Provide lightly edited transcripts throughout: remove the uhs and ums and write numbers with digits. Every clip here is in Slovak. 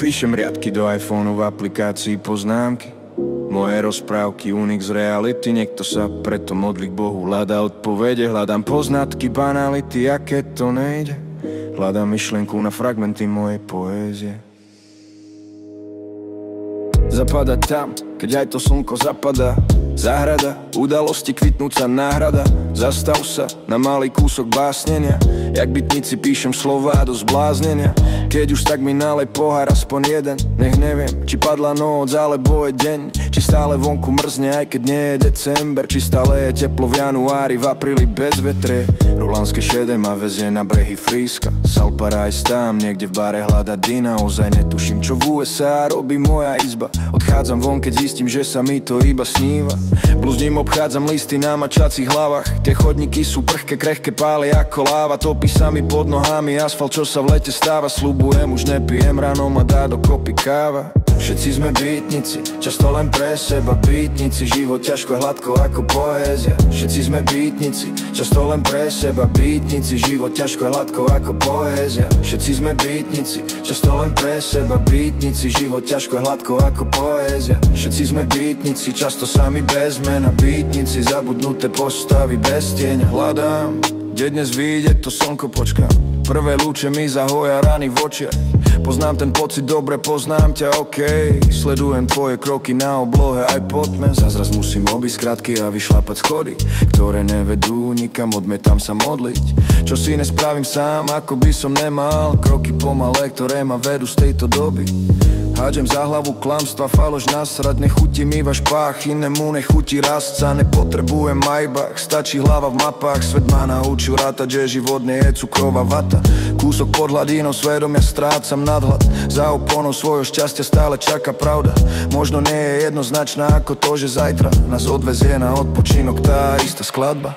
Píšem riadky do iPhoneu v aplikácii poznámky. Moje rozprávky, unik z reality. Niekto sa preto modlí k Bohu, hľadá odpovede. Hľadám poznatky, banality, a keď to nejde, hľadám myšlienku na fragmenty mojej poézie. Zapadá tam, keď aj to slnko zapadá. Záhrada, udalosti, kvitnúca náhrada. Zastav sa na malý kúsok básnenia. Jak bytnici píšem slová do zbláznenia. Keď už tak mi nalej pohár aspoň jeden. Nech neviem, či padla noc alebo je deň. Či stále vonku mrzne, aj keď nie je december. Či stále je teplo v januári, v apríli bez vetrie. Rolánske šedé ma vezie na brehy Fríska. Salparais tam, niekde v bare hľada Dina. Ozaj netuším, čo v USA robí moja izba. Odchádzam von, keď zistím, že sa mi to iba sníva. Blúzdim, obchádzam listy na mačacích hlavách. Tie chodníky sú prchké, krehké, pália ako láva. Topí sa mi pod nohami asfalt, čo sa v lete stáva. Sľubujem, už nepijem ráno, ma dá dokopy káva. Všetci sme bytnici, často len pre seba bytnici. Život ťažko, hladko ako poézia. Všetci sme bytnici, často len pre seba bytnici. Život ťažko, hladko ako poézia. Všetci sme bytnici, často len pre seba bytnici. Život ťažko, hladko ako poézia. Všetci sme bytnici, často sami bez mena. Bytnici, zabudnuté postavy bez tieňa. Hľadám, kde dnes vyjde to slnko, počkám. Prvé lúče mi zahoja rany v očiach. Poznám ten pocit, dobre poznám ťa, okej. Sledujem tvoje kroky na oblohe aj pod tme. Zazraz musím obísť krátky a vyšlapať schody, ktoré nevedú nikam, odmietám sa modliť. Čo si nespravím sám, ako by som nemal. Kroky pomalé, ktoré ma vedú z tejto doby. Hádžem za hlavu klamstva, falož nasrať. Nechutí mi váš pách, inému nechutí rastca. Nepotrebujem Maybach, stačí hlava v mapách. Svet ma naučil rátať, že život nie je cukrová vata. Kúsok pod hladinou svedomia strácam nadhľad. Za oponou svojho šťastia stále čaká pravda. Možno nie je jednoznačná ako to, že zajtra nás odvezie na odpočinok tá istá skladba.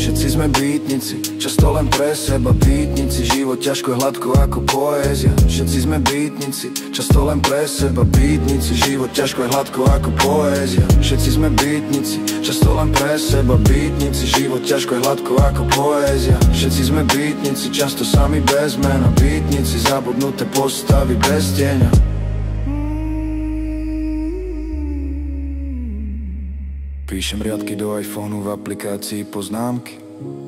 Všetci sme bytnici, často len pre seba bytnici. Život ťažko, hladko ako poézia. Všetci sme bytnici, často len pre seba bytnici. Život ťažko, hladko ako poézia. Všetci sme bytnici, často len pre seba bytnici. Život ťažko, hladko ako poézia. Všetci sme bytnici, často sami bez mena. Bytnici, zabudnuté postavy bez tieňa. Píšem riadky do iPhoneu v aplikácii poznámky.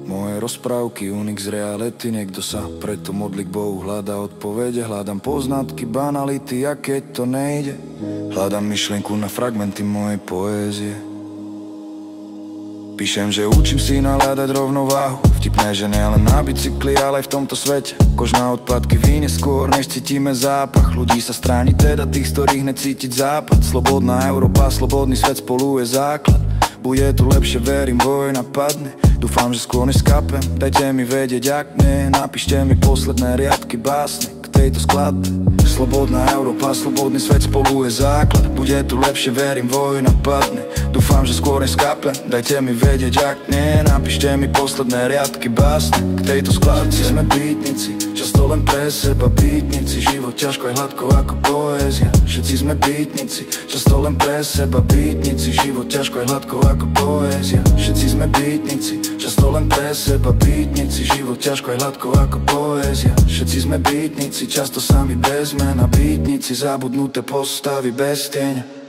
Moje rozprávky, unik z reality. Niekto sa preto modlí k Bohu, hľadá odpovede. Hľadám poznatky, banality, a keď to nejde, hľadám myšlienku na fragmenty mojej poézie. Píšem, že učím si nahľadať rovnováhu. Vtipné, že nielen na bicykli, ale aj v tomto svete. Kožná odpadky vynie skôr, než cítime zápach. Ľudí sa stráni, teda tých, z ktorých necítiť západ. Slobodná Európa, slobodný svet spolu je základ. Bude tu lepšie, verím, vojna padne. Dúfam, že skôr neskápem. Dajte mi vedieť, ak nie. Napíšte mi posledné riadky básne k tejto skladbe. Slobodná Európa, slobodný svet spolu je základ. Bude tu lepšie, verím, vojna padne. Dúfam, že skôr neskápem. Dajte mi vedieť, ak nie. Napíšte mi posledné riadky básne k tejto skladbe. Všetci sme bytnici, často len pre seba bytnici. Život ťažko, aj hladko ako poézia. Všetci sme bytnici, často len pre seba bytnici. Život ťažko, aj hladko ako poézia. Všetci sme bytnici, často len pre seba bytnici. Život ťažko, aj hladko ako poézia. Všetci sme bytnici, často sami bez mena. Bytnici, zabudnuté postavy bez tieňa.